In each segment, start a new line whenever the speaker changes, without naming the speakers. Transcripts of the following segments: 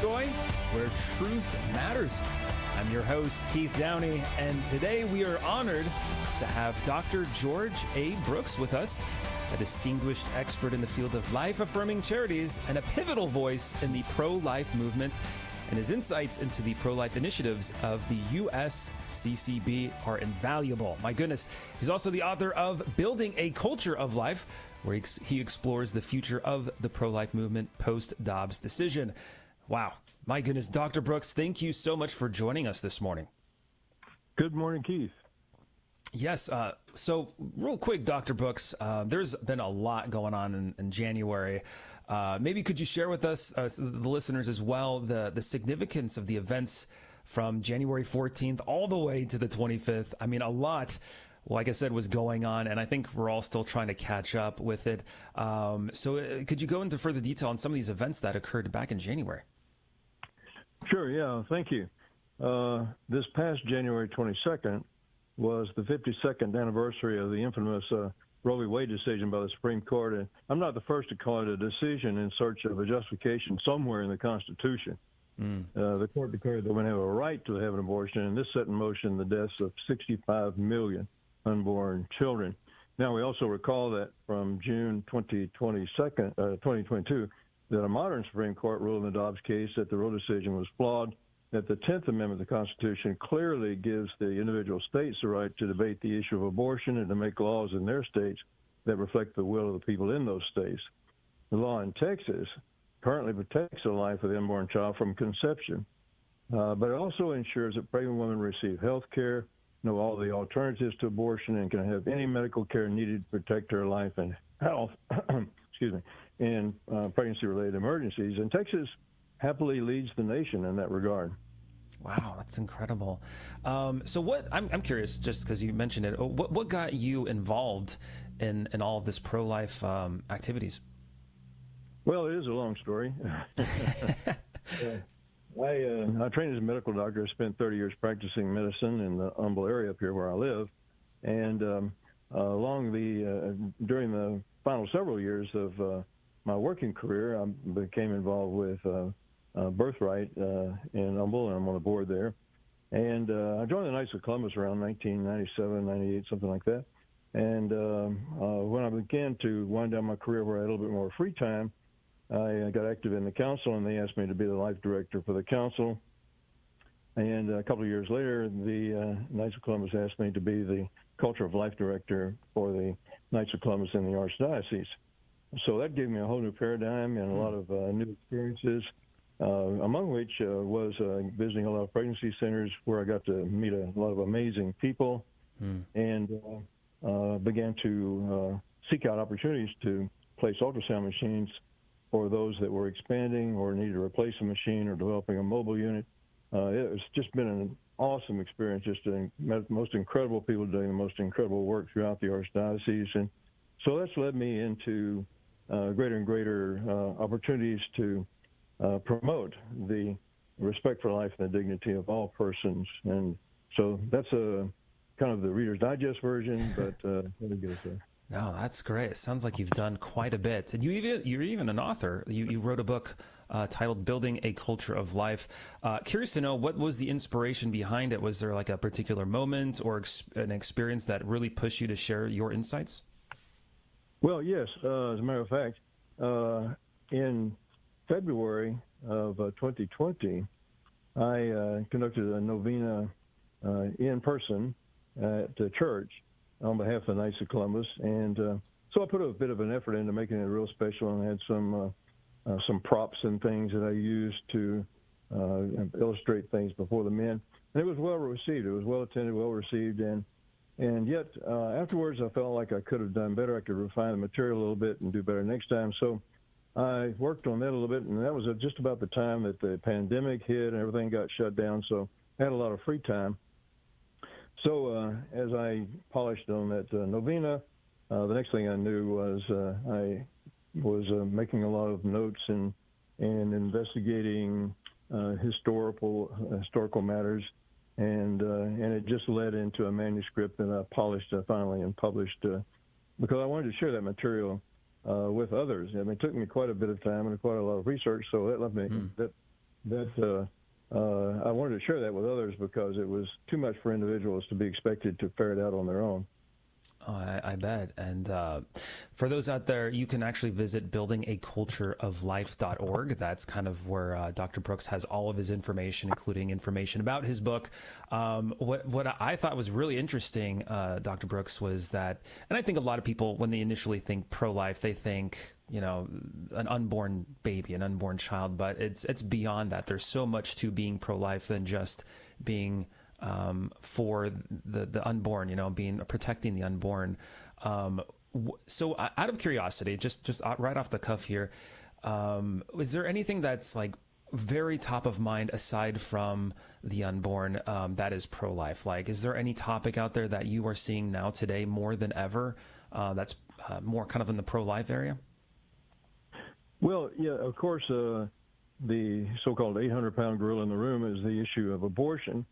Joy, where truth matters. I'm your host, Keith Downey, and today we are honored to have Dr. George A. Brooks with us, a distinguished expert in the field of life-affirming charities and a pivotal voice in the pro-life movement. And his insights into the pro-life initiatives of the USCCB are invaluable. My goodness. He's also the author of Building a Culture of Life, where he explores the future of the pro-life movement post-Dobbs decision. Wow. My goodness. Dr. Brooks, thank you so much for joining us this morning.
Good morning, Keith.
Yes. So real quick, Dr. Brooks, there's been a lot going on in January. Maybe could you share with us, the listeners as well, the significance of the events from January 14th all the way to the 25th? I mean, a lot, like I said, was going on, and I think we're all still trying to catch up with it. So could you go into further detail on some of these events that occurred back in January?
Sure, yeah, thank you. This past January 22nd was the 52nd anniversary of the infamous Roe v. Wade decision by the Supreme Court. And I'm not the first to call it a decision in search of a justification somewhere in the Constitution. The court declared that women have a right to have an abortion, and this set in motion the deaths of 65 million unborn children. Now, we also recall that from June 2022, that a modern Supreme Court ruled in the Dobbs case that the Roe decision was flawed, that the 10th Amendment of the Constitution clearly gives the individual states the right to debate the issue of abortion and to make laws in their states that reflect the will of the people in those states. The law in Texas currently protects the life of the unborn child from conception, but it also ensures that pregnant women receive health care, know all the alternatives to abortion, and can have any medical care needed to protect her life and health in pregnancy-related emergencies. And Texas happily leads the nation in that regard.
Wow, that's incredible. So what, I'm curious, just because you mentioned it, what got you involved in all of this pro-life activities?
Well, it is a long story. I trained as a medical doctor. I spent 30 years practicing medicine in the Humble area up here where I live. And during the final several years of my working career, I became involved with Birthright in Humble, and I'm on the board there. And I joined the Knights of Columbus around 1997, 98, something like that. And when I began to wind down my career where I had a little bit more free time, I got active in the council, and they asked me to be the life director for the council. And a couple of years later, the Knights of Columbus asked me to be the Culture of Life director for the Knights of Columbus in the Archdiocese. So that gave me a whole new paradigm and a lot of new experiences, among which was visiting a lot of pregnancy centers where I got to meet a lot of amazing people and began to seek out opportunities to place ultrasound machines for those that were expanding or needed to replace a machine or developing a mobile unit. It's just been an awesome experience, just met the most incredible people doing the most incredible work throughout the Archdiocese. And so that's led me into greater and greater opportunities to promote the respect for life and the dignity of all persons. And so that's kind of the Reader's Digest version, but let me get it there.
No, that's great. It sounds like you've done quite a bit. And you're even an author. You wrote a book titled Building a Culture of Life. Curious to know, what was the inspiration behind it? Was there like a particular moment or an experience that really pushed you to share your insights?
Well, yes. As a matter of fact, in February of 2020, I conducted a novena in person at the church on behalf of the Knights of Columbus. And so I put a bit of an effort into making it real special, and had some props and things that I used to illustrate things before the men. And it was well received. It was well attended, well received. And yet afterwards, I felt like I could have done better. I could refine the material a little bit and do better next time. So I worked on that a little bit, and that was just about the time that the pandemic hit and everything got shut down. So I had a lot of free time. So as I polished on that novena, the next thing I knew was I was making a lot of notes and investigating historical matters, and it just led into a manuscript that I polished finally and published because I wanted to share that material with others. I mean, it took me quite a bit of time and quite a lot of research, so that left me that that I wanted to share that with others because it was too much for individuals to be expected to ferret out on their own.
Oh, I bet. And for those out there, you can actually visit buildingacultureoflife.org. That's kind of where Dr. Brooks has all of his information, including information about his book. What I thought was really interesting, Dr. Brooks, was that, and I think a lot of people, when they initially think pro-life, they think, you know, an unborn baby, an unborn child, but it's beyond that. There's so much to being pro-life than just being for the unborn, you know, protecting the unborn. So out of curiosity, just right off the cuff here, is there anything that's like very top of mind aside from the unborn that is pro-life? Like, is there any topic out there that you are seeing now today more than ever that's more kind of in the pro-life area?
Well, yeah, of course, the so-called 800-pound gorilla in the room is the issue of abortion.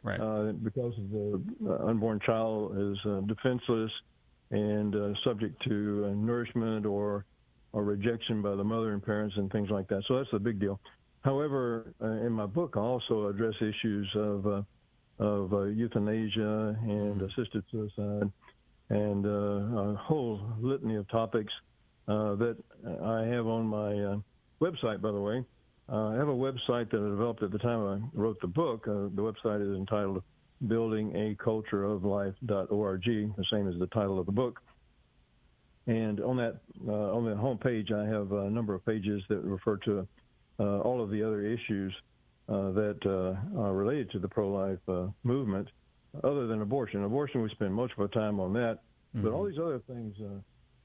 Right.
Because the unborn child is defenseless and subject to nourishment or rejection by the mother and parents and things like that. So that's a big deal. However, in my book, I also address issues of euthanasia and assisted suicide and a whole litany of topics that I have on my website, by the way. I have a website that I developed at the time I wrote the book. The website is entitled buildingacultureoflife.org, the same as the title of the book. And on the home page, I have a number of pages that refer to all of the other issues that are related to the pro-life movement, other than abortion. Abortion, we spend most of our time on that, but all these other things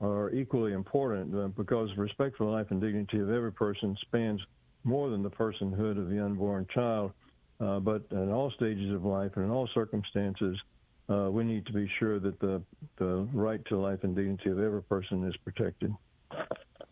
are equally important because respect for the life and dignity of every person spans more than the personhood of the unborn child, but in all stages of life and in all circumstances, we need to be sure that the right to life and dignity of every person is protected.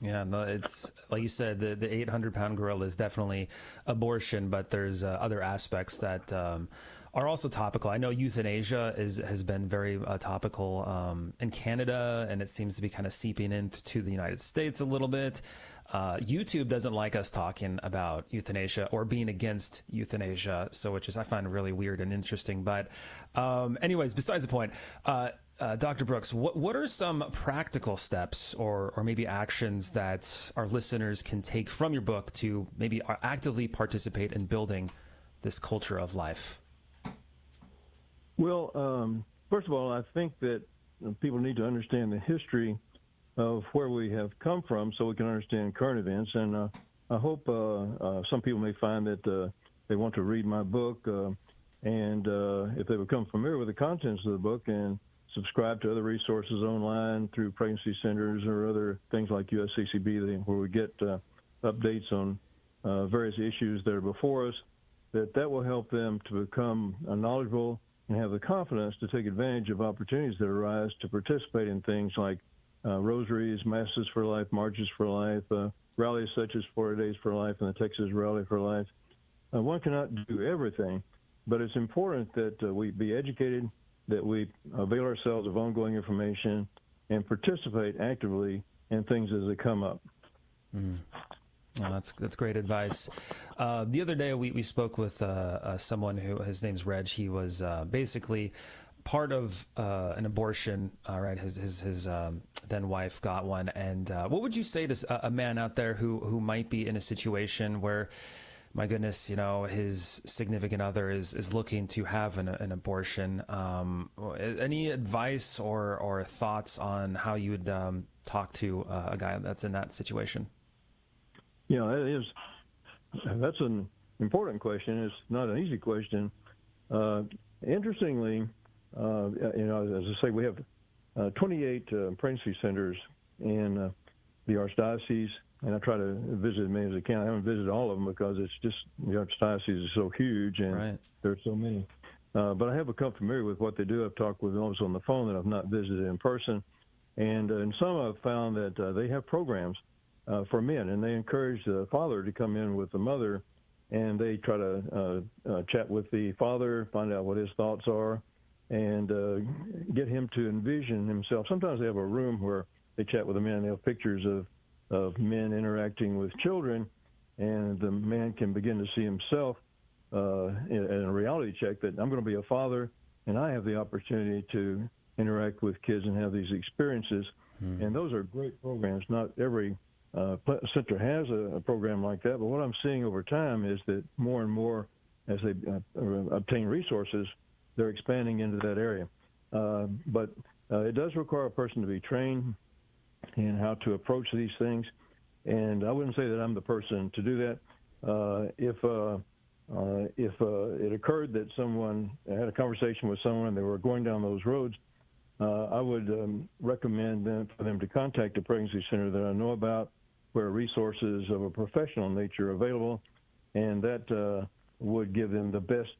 Yeah, no, it's like you said, the 800-pound gorilla is definitely abortion, but there's other aspects that are also topical. I know euthanasia has been very topical in Canada, and it seems to be kind of seeping into the United States a little bit. YouTube doesn't like us talking about euthanasia or being against euthanasia, so which is I find really weird and interesting. But anyways, besides the point, Dr. Brooks, what are some practical steps or maybe actions that our listeners can take from your book to maybe actively participate in building this culture of life?
Well, first of all, I think that people need to understand the history of where we have come from so we can understand current events. And I hope some people may find that they want to read my book and if they become familiar with the contents of the book and subscribe to other resources online through pregnancy centers or other things like USCCB where we get updates on various issues that are before us, that will help them to become knowledgeable and have the confidence to take advantage of opportunities that arise to participate in things like rosaries, masses for life, marches for life, rallies such as 40 Days for Life and the Texas Rally for Life. One cannot do everything, but it's important that we be educated, that we avail ourselves of ongoing information and participate actively in things as they come up.
Mm. Oh, that's great advice. The other day we spoke with someone who, his name's Reg. He was basically part of an abortion. Right, his then wife got one. And what would you say to a man out there who might be in a situation where, my goodness, you know, his significant other is looking to have an abortion? Any advice or thoughts on how you would talk to a guy that's in that situation?
Yeah, that's an important question. It's not an easy question. Interestingly, as I say, we have 28 pregnancy centers in the Archdiocese, and I try to visit as many as I can. I haven't visited all of them because it's just the Archdiocese is so huge and
right.
There are so many. But I have become familiar with what they do. I've talked with those on the phone that I've not visited in person. And in some I've found that they have programs for men, and they encourage the father to come in with the mother, and they try to chat with the father, find out what his thoughts are, and get him to envision himself. Sometimes they have a room where they chat with the men, and they have pictures of men interacting with children, and the man can begin to see himself in a reality check that I'm going to be a father, and I have the opportunity to interact with kids and have these experiences. And those are great programs. Not every center has a program like that, but what I'm seeing over time is that more and more, as they obtain resources, they're expanding into that area. But it does require a person to be trained in how to approach these things, and I wouldn't say that I'm the person to do that. If it occurred that someone had a conversation with someone and they were going down those roads, I would recommend for them to contact a pregnancy center that I know about, where resources of a professional nature are available, and that would give them the best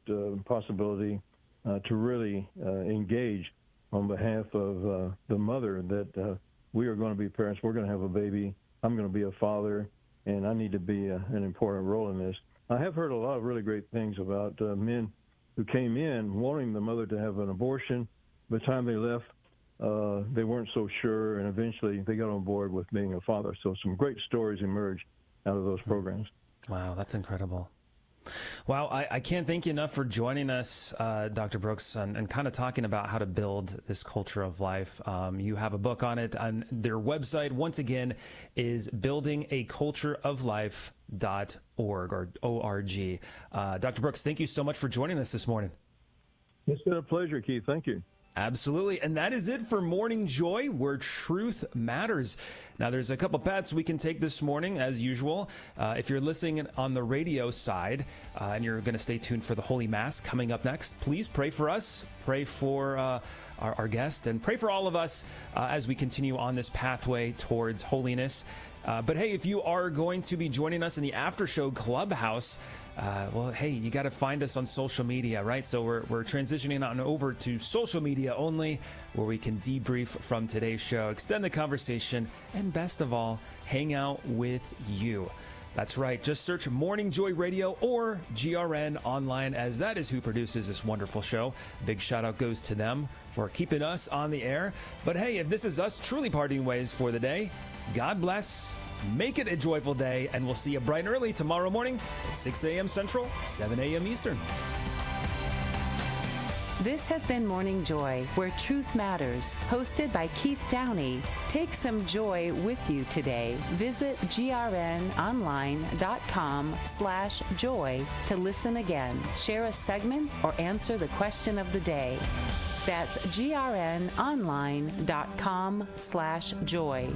possibility to really engage on behalf of the mother that we are going to be parents, we're going to have a baby, I'm going to be a father, and I need to be an important role in this. I have heard a lot of really great things about men who came in wanting the mother to have an abortion. By the time they left, they weren't so sure, and eventually they got on board with being a father. So some great stories emerged out of those programs.
Wow, that's incredible. Wow, I can't thank you enough for joining us, Dr. Brooks, and kind of talking about how to build this culture of life. You have a book on it, and their website, once again, is buildingacultureoflife.org or O-R-G. Dr. Brooks, thank you so much for joining us this morning.
It's been a pleasure, Keith. Thank you.
Absolutely. And that is it for Morning Joy, where truth matters. Now, there's a couple paths we can take this morning, as usual. If you're listening on the radio side and you're going to stay tuned for the Holy Mass coming up next, please pray for us, pray for our guest, and pray for all of us as we continue on this pathway towards holiness. But hey, if you are going to be joining us in the After Show Clubhouse, well, hey, you got to find us on social media, right? So we're transitioning on over to social media only, where we can debrief from today's show, extend the conversation, and best of all, hang out with you. That's right. Just search Morning Joy Radio or GRN online, as that is who produces this wonderful show. Big shout out goes to them for keeping us on the air. But hey, if this is us truly parting ways for the day, God bless. Make it a joyful day, and we'll see you bright and early tomorrow morning at 6 a.m. Central, 7 a.m. Eastern.
This has been Morning Joy, where truth matters, hosted by Keith Downey. Take some joy with you today. Visit grnonline.com/joy to listen again, share a segment, or answer the question of the day. That's grnonline.com/joy.